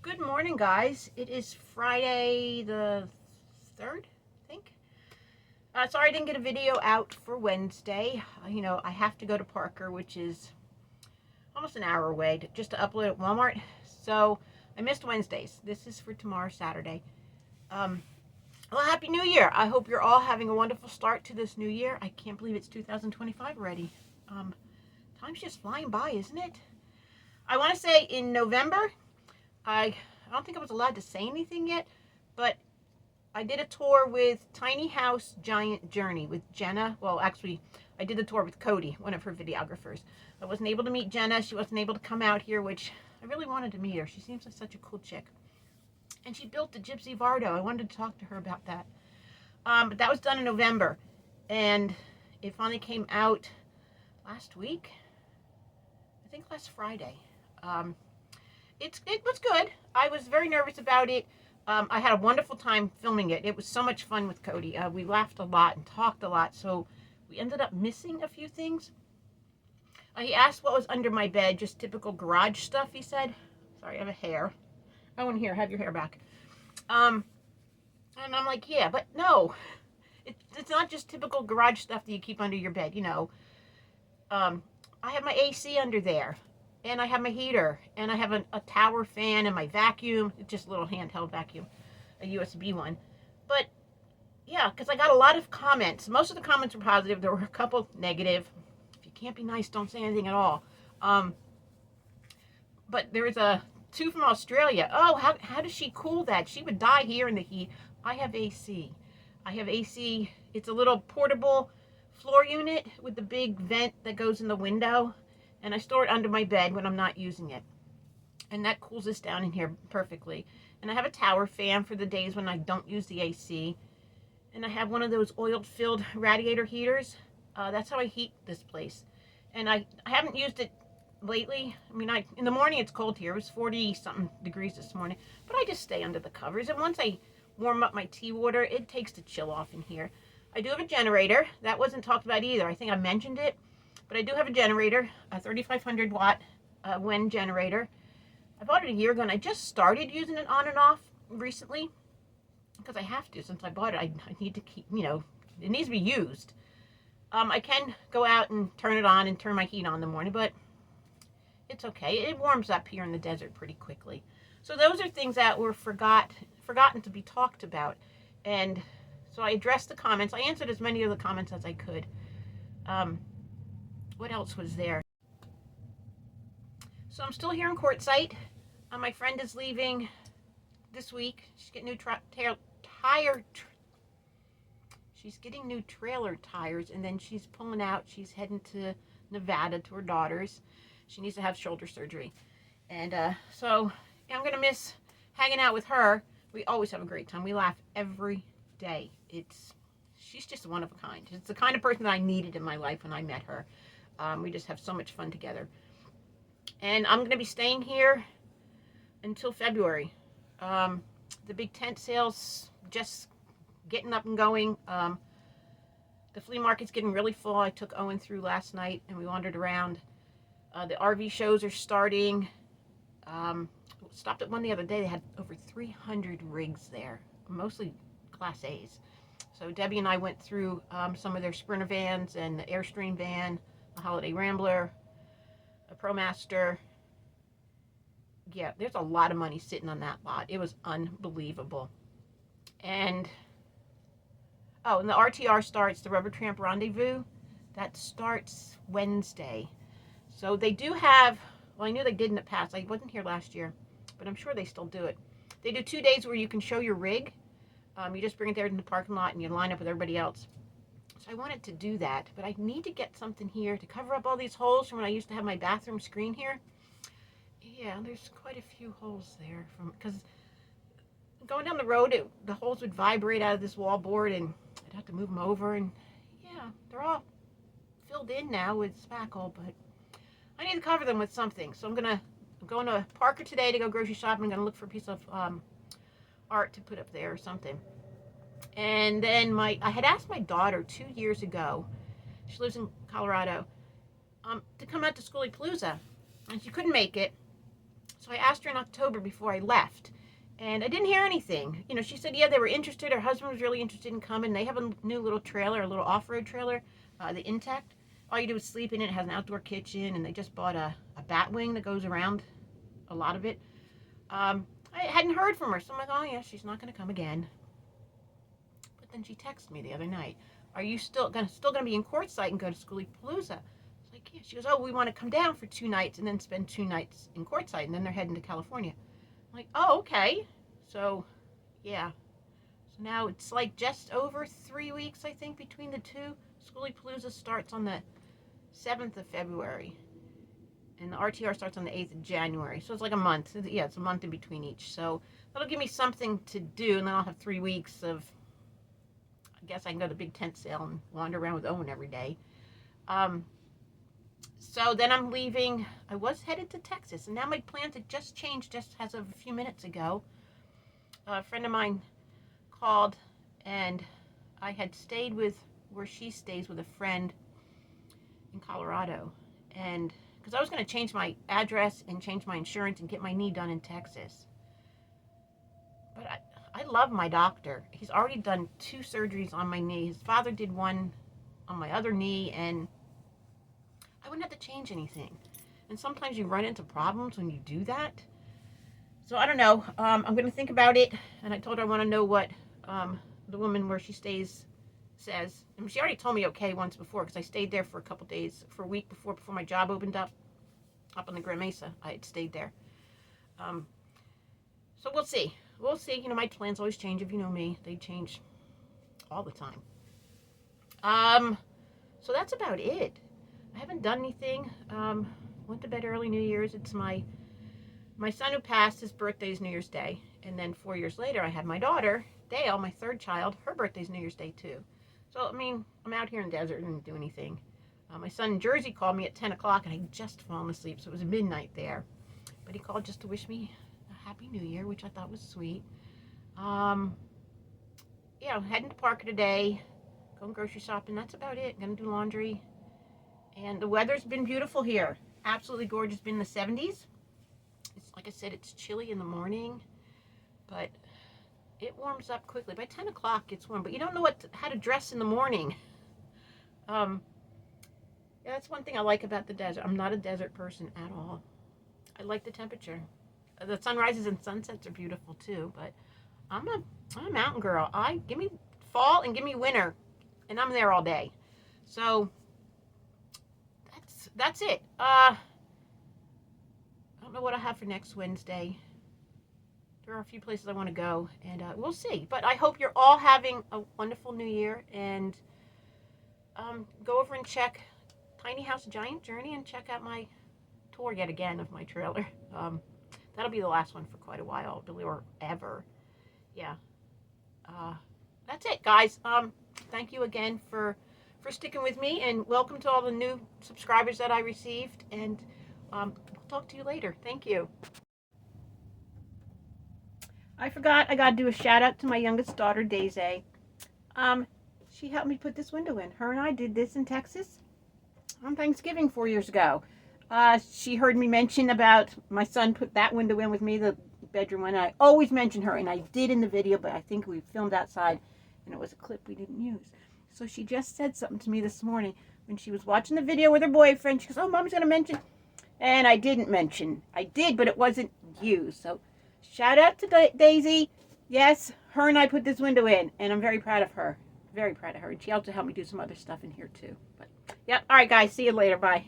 Good morning, guys. It is Friday the 3rd, I think. Sorry I didn't get a video out for Wednesday. I have to go to Parker, which is almost an hour away, just to upload at Walmart. So I missed Wednesdays. This is for tomorrow, Saturday. Well, Happy New Year. I hope you're all having a wonderful start to this new year. I can't believe it's 2025 already. Time's just flying by, isn't it? I want to say in November, I don't think I was allowed to say anything yet, but I did a tour with Tiny House Giant Journey with Jenna. Well, actually, I did the tour with Cody, one of her videographers. I wasn't able to meet Jenna. She wasn't able to come out here, which I really wanted to meet her. She seems like such a cool chick. And she built the Gypsy Vardo. I wanted to talk to her about that. But that was done in November. And it finally came out last week. I think last Friday. It was good. I was very nervous about it. I had a wonderful time filming it. It was so much fun with Cody. We laughed a lot and talked a lot, so we ended up missing a few things. He asked what was under my bed, just typical garage stuff, he said. Sorry, I have a hair. I want to hear, have your hair back. And I'm like, yeah, but no. It's not just typical garage stuff that you keep under your bed, I have my AC under there. And I have my heater, and I have a tower fan, and my vacuum, just a little handheld vacuum, a USB one. But yeah, because I got a lot of comments. Most of the comments were positive. There were a couple negative. If you can't be nice, don't say anything at all. But there was two from Australia. Oh, how does she cool that? She would die here in the heat. I have AC. I have AC. It's a little portable floor unit with the big vent that goes in the window. And I store it under my bed when I'm not using it. And that cools us down in here perfectly. And I have a tower fan for the days when I don't use the AC. And I have one of those oil-filled radiator heaters. That's how I heat this place. And I haven't used it lately. I mean, in the morning it's cold here. It was 40-something degrees this morning. But I just stay under the covers. And once I warm up my tea water, it takes the chill off in here. I do have a generator. That wasn't talked about either. I think I mentioned it. But I do have a generator, a 3,500 watt WEN generator. I bought it a year ago, and I just started using it on and off recently because I have to. Since I bought it, I need to keep, it needs to be used. I can go out and turn it on and turn my heat on in the morning, but it's okay. It warms up here in the desert pretty quickly. So those are things that were forgotten to be talked about. And so I addressed the comments. I answered as many of the comments as I could. What else was there? So I'm still here in Quartzsite. My friend is leaving this week. She's getting new she's getting new trailer tires, and then she's pulling out. She's heading to Nevada to her daughter's. She needs to have shoulder surgery. And so I'm going to miss hanging out with her. We always have a great time. We laugh every day. She's just one of a kind. It's the kind of person that I needed in my life when I met her. We just have so much fun together. And I'm going to be staying here until February. The big tent sale's just getting up and going. The flea market's getting really full. I took Owen through last night, and we wandered around. The RV shows are starting. Stopped at one the other day. They had over 300 rigs there, mostly Class A's. So Debbie and I went through some of their Sprinter vans and the Airstream van, a Holiday Rambler, a ProMaster. Yeah, there's a lot of money sitting on that lot. It was unbelievable. And the RTR starts, the Rubber Tramp Rendezvous, that starts Wednesday. So they do have, well, I knew they did in the past. I wasn't here last year, but I'm sure they still do it. They do 2 days where you can show your rig. You just bring it there in the parking lot and you line up with everybody else. So I wanted to do that, but I need to get something here to cover up all these holes from when I used to have my bathroom screen here. Yeah, there's quite a few holes there because going down the road, the holes would vibrate out of this wall board, and I'd have to move them over. And yeah, they're all filled in now with spackle, but I need to cover them with something. So I'm going to Parker today to go grocery shopping. I'm going to look for a piece of art to put up there or something. And then I had asked my daughter 2 years ago, she lives in Colorado, to come out to Schoolypalooza. And she couldn't make it. So I asked her in October before I left, and I didn't hear anything. You know, she said, yeah, they were interested. Her husband was really interested in coming. They have a new little trailer, a little off-road trailer, the Intact. All you do is sleep in it. It has an outdoor kitchen, and they just bought a bat wing that goes around a lot of it. I hadn't heard from her, so I'm like, oh yeah, she's not going to come again. But then she texted me the other night, are you still gonna be in Quartzsite and go to Schoolypalooza? Like, yeah. She goes, oh, we want to come down for 2 nights and then spend 2 nights in Quartzsite, and then they're heading to California. I'm like, oh, okay. So, yeah. So now it's like just over 3 weeks, I think, between the two. Schoolypalooza starts on the 7th of February, and the RTR starts on the 8th of January. So it's like a month. Yeah, it's a month in between each. So that'll give me something to do, and then I'll have 3 weeks of, I guess I can go to the big tent sale and wander around with Owen every day. So then I'm leaving. I was headed to Texas, and now my plans had just changed just as of a few minutes ago. A friend of mine called, and I had stayed with where she stays with a friend in Colorado, and because I was going to change my address and change my insurance and get my knee done in Texas. But I love my doctor. He's already done 2 surgeries on my knee. His father did one on my other knee, and I wouldn't have to change anything. And sometimes you run into problems when you do that. So I don't know. I'm going to think about it. And I told her I want to know what the woman where she stays says. And she already told me okay once before, because I stayed there for a couple days, for a week before my job opened up on the Grand Mesa. I had stayed there. So we'll see. We'll see. You know, my plans always change. If you know me, they change all the time. So that's about it. I haven't done anything. Went to bed early New Year's. It's my son who passed, his birthday's New Year's Day. And then 4 years later, I had my daughter, Dale, my 3rd child. Her birthday's New Year's Day, too. So, I mean, I'm out here in the desert and didn't do anything. My son in Jersey called me at 10 o'clock, and I had just fallen asleep, so it was midnight there. But he called just to wish me a Happy New Year, which I thought was sweet. Yeah, I'm heading to Parker today, going grocery shopping. That's about it. I'm going to do laundry. And the weather's been beautiful here. Absolutely gorgeous. Been in the 70s. It's like I said, it's chilly in the morning, but it warms up quickly. By 10 o'clock, it's warm, but you don't know how to dress in the morning. Yeah, that's one thing I like about the desert. I'm not a desert person at all. I like the temperature. The sunrises and sunsets are beautiful too, but I'm a mountain girl. Give me fall and give me winter, and I'm there all day. So that's it. I don't know what I have for next Wednesday. There are a few places I want to go, and we'll see. But I hope you're all having a wonderful New Year, and go over and check Tiny House Giant Journey and check out my tour yet again of my trailer. That'll be the last one for quite a while, or ever. Yeah. That's it, guys. Thank you again for sticking with me, and welcome to all the new subscribers that I received, and we'll talk to you later. Thank you. I forgot, I gotta do a shout out to my youngest daughter, Daisy. She helped me put this window in. Her and I did this in Texas on Thanksgiving 4 years ago. She heard me mention about my son put that window in with me, the bedroom one. I always mention her, and I did in the video, but I think we filmed outside, and it was a clip we didn't use. So she just said something to me this morning when she was watching the video with her boyfriend. She goes, oh, Mom's going to mention. And I didn't mention. I did, but it wasn't used. So shout out to Daisy. Yes, her and I put this window in, and I'm very proud of her. Very proud of her. And she also helped me do some other stuff in here, too. But yeah, all right, guys. See you later. Bye.